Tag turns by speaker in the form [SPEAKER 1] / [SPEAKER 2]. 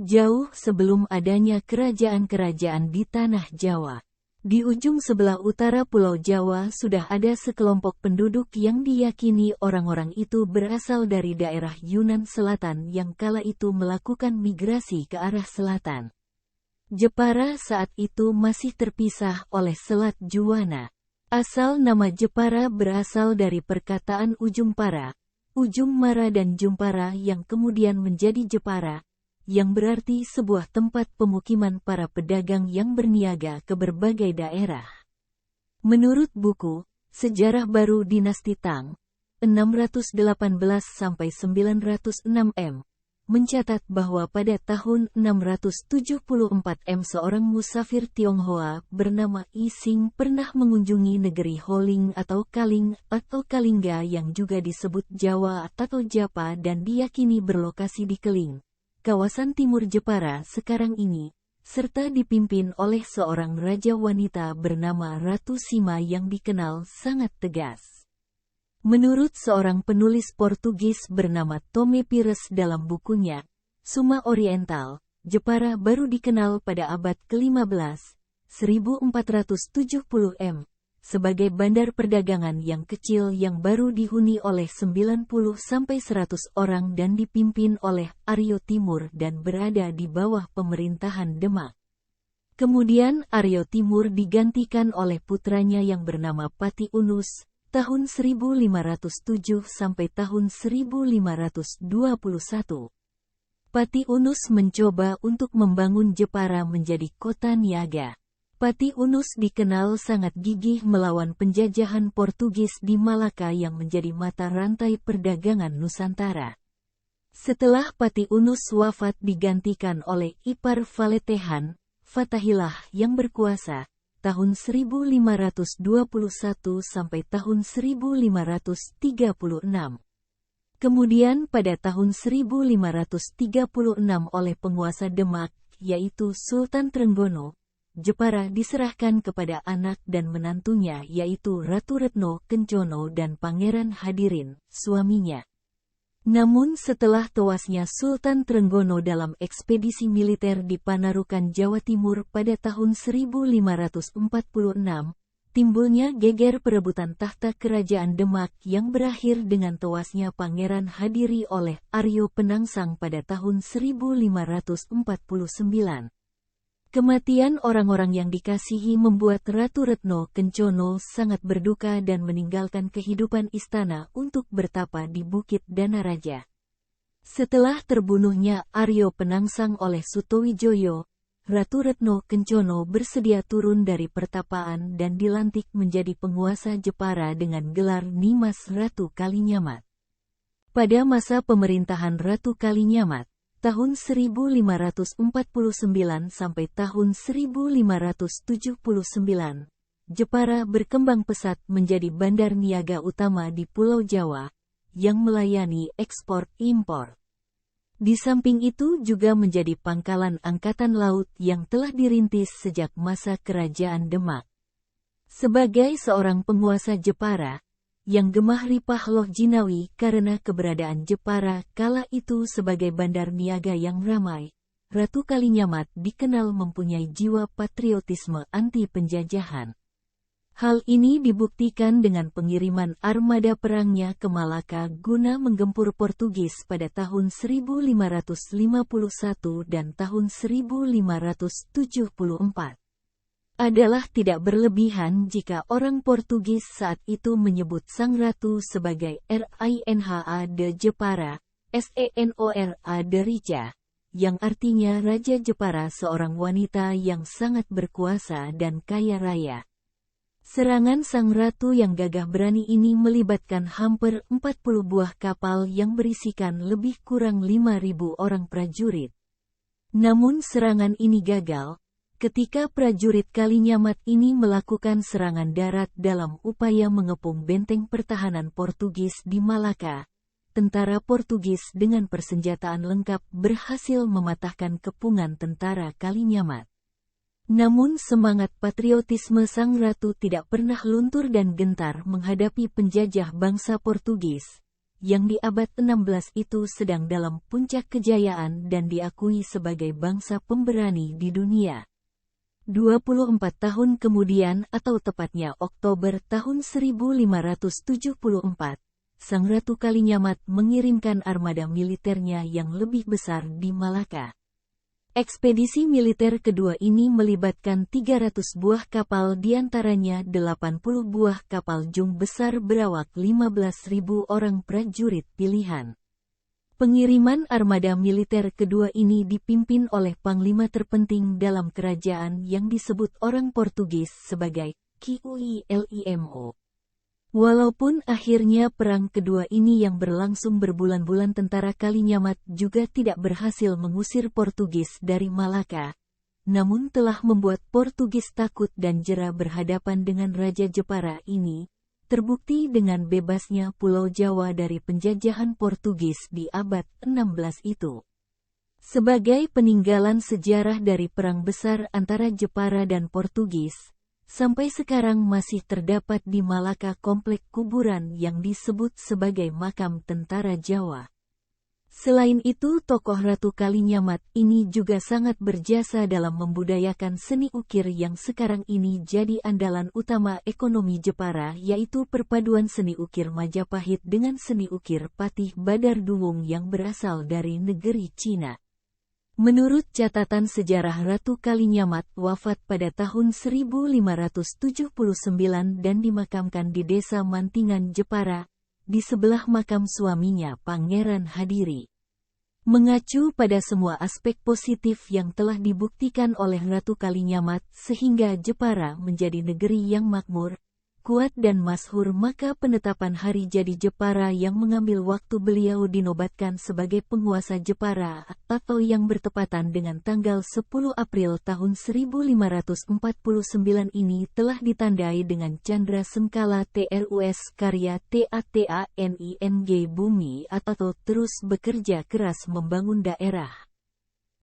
[SPEAKER 1] Jauh sebelum adanya kerajaan-kerajaan di tanah Jawa, di ujung sebelah utara Pulau Jawa sudah ada sekelompok penduduk yang diyakini orang-orang itu berasal dari daerah Yunan Selatan yang kala itu melakukan migrasi ke arah selatan. Jepara saat itu masih terpisah oleh Selat Juwana. Asal nama Jepara berasal dari perkataan ujung para, ujung mara dan jumpara yang kemudian menjadi Jepara, yang berarti sebuah tempat pemukiman para pedagang yang berniaga ke berbagai daerah. Menurut buku Sejarah Baru Dinasti Tang, 618-906 M, mencatat bahwa pada tahun 674 M seorang musafir Tionghoa bernama Ising pernah mengunjungi negeri Holing atau Kaling atau Kalingga yang juga disebut Jawa atau Japa dan diyakini berlokasi di Keling, kawasan timur Jepara sekarang ini, serta dipimpin oleh seorang raja wanita bernama Ratu Sima yang dikenal sangat tegas. Menurut seorang penulis Portugis bernama Tome Pires dalam bukunya, Suma Oriental, Jepara baru dikenal pada abad ke-15, 1470 M, sebagai bandar perdagangan yang kecil yang baru dihuni oleh 90-100 orang dan dipimpin oleh Aryo Timur dan berada di bawah pemerintahan Demak. Kemudian Aryo Timur digantikan oleh putranya yang bernama Pati Unus, tahun 1507 sampai tahun 1521. Pati Unus mencoba untuk membangun Jepara menjadi kota niaga. Pati Unus dikenal sangat gigih melawan penjajahan Portugis di Malaka yang menjadi mata rantai perdagangan Nusantara. Setelah Pati Unus wafat digantikan oleh ipar Valetehan, Fatahillah yang berkuasa, tahun 1521 sampai tahun 1536. Kemudian pada tahun 1536 oleh penguasa Demak, yaitu Sultan Trenggono, Jepara diserahkan kepada anak dan menantunya yaitu Ratu Retno Kencono dan Pangeran Hadirin, suaminya. Namun setelah tewasnya Sultan Trenggono dalam ekspedisi militer di Panarukan Jawa Timur pada tahun 1546, timbulnya geger perebutan tahta kerajaan Demak yang berakhir dengan tewasnya Pangeran Hadiri oleh Aryo Penangsang pada tahun 1549. Kematian orang-orang yang dikasihi membuat Ratu Retno Kencono sangat berduka dan meninggalkan kehidupan istana untuk bertapa di Bukit Danaraja. Setelah terbunuhnya Aryo Penangsang oleh Sutowijoyo, Ratu Retno Kencono bersedia turun dari pertapaan dan dilantik menjadi penguasa Jepara dengan gelar Nimas Ratu Kalinyamat. Pada masa pemerintahan Ratu Kalinyamat, tahun 1549 sampai tahun 1579, Jepara berkembang pesat menjadi bandar niaga utama di Pulau Jawa, yang melayani ekspor-impor. Di samping itu juga menjadi pangkalan angkatan laut yang telah dirintis sejak masa kerajaan Demak. Sebagai seorang penguasa Jepara, yang gemah ripah loh jinawi karena keberadaan Jepara kala itu sebagai bandar niaga yang ramai, Ratu Kalinyamat dikenal mempunyai jiwa patriotisme anti penjajahan. Hal ini dibuktikan dengan pengiriman armada perangnya ke Malaka guna menggempur Portugis pada tahun 1551 dan tahun 1574. Adalah tidak berlebihan jika orang Portugis saat itu menyebut sang ratu sebagai Rinha de Jepara, Senora de Rica, yang artinya Raja Jepara, seorang wanita yang sangat berkuasa dan kaya raya. Serangan sang ratu yang gagah berani ini melibatkan hampir 40 buah kapal yang berisikan lebih kurang 5.000 orang prajurit. Namun serangan ini gagal, ketika prajurit Kalinyamat ini melakukan serangan darat dalam upaya mengepung benteng pertahanan Portugis di Malaka. Tentara Portugis dengan persenjataan lengkap berhasil mematahkan kepungan tentara Kalinyamat. Namun semangat patriotisme sang ratu tidak pernah luntur dan gentar menghadapi penjajah bangsa Portugis, yang di abad 16 itu sedang dalam puncak kejayaan dan diakui sebagai bangsa pemberani di dunia. 24 tahun kemudian atau tepatnya Oktober tahun 1574, Sang Ratu Kalinyamat mengirimkan armada militernya yang lebih besar di Malaka. Ekspedisi militer kedua ini melibatkan 300 buah kapal diantaranya 80 buah kapal jung besar berawak 15.000 orang prajurit pilihan. Pengiriman armada militer kedua ini dipimpin oleh panglima terpenting dalam kerajaan yang disebut orang Portugis sebagai Guillermo. Walaupun akhirnya perang kedua ini yang berlangsung berbulan-bulan, tentara Kalinyamat juga tidak berhasil mengusir Portugis dari Malaka, namun telah membuat Portugis takut dan jera berhadapan dengan Raja Jepara ini, terbukti dengan bebasnya Pulau Jawa dari penjajahan Portugis di abad 16 itu. Sebagai peninggalan sejarah dari perang besar antara Jepara dan Portugis, sampai sekarang masih terdapat di Malaka komplek kuburan yang disebut sebagai makam tentara Jawa. Selain itu, tokoh Ratu Kalinyamat ini juga sangat berjasa dalam membudayakan seni ukir yang sekarang ini jadi andalan utama ekonomi Jepara, yaitu perpaduan seni ukir Majapahit dengan seni ukir Patih Badar Duwung yang berasal dari negeri Cina. Menurut catatan sejarah, Ratu Kalinyamat wafat pada tahun 1579 dan dimakamkan di desa Mantingan, Jepara, di sebelah makam suaminya Pangeran Hadiri. Mengacu pada semua aspek positif yang telah dibuktikan oleh Ratu Kalinyamat sehingga Jepara menjadi negeri yang makmur, kuat dan masyhur, maka penetapan hari jadi Jepara yang mengambil waktu beliau dinobatkan sebagai penguasa Jepara atau yang bertepatan dengan tanggal 10 April tahun 1549 ini telah ditandai dengan Candra Sengkala TRUS Karya TATANING Bumi atau terus bekerja keras membangun daerah.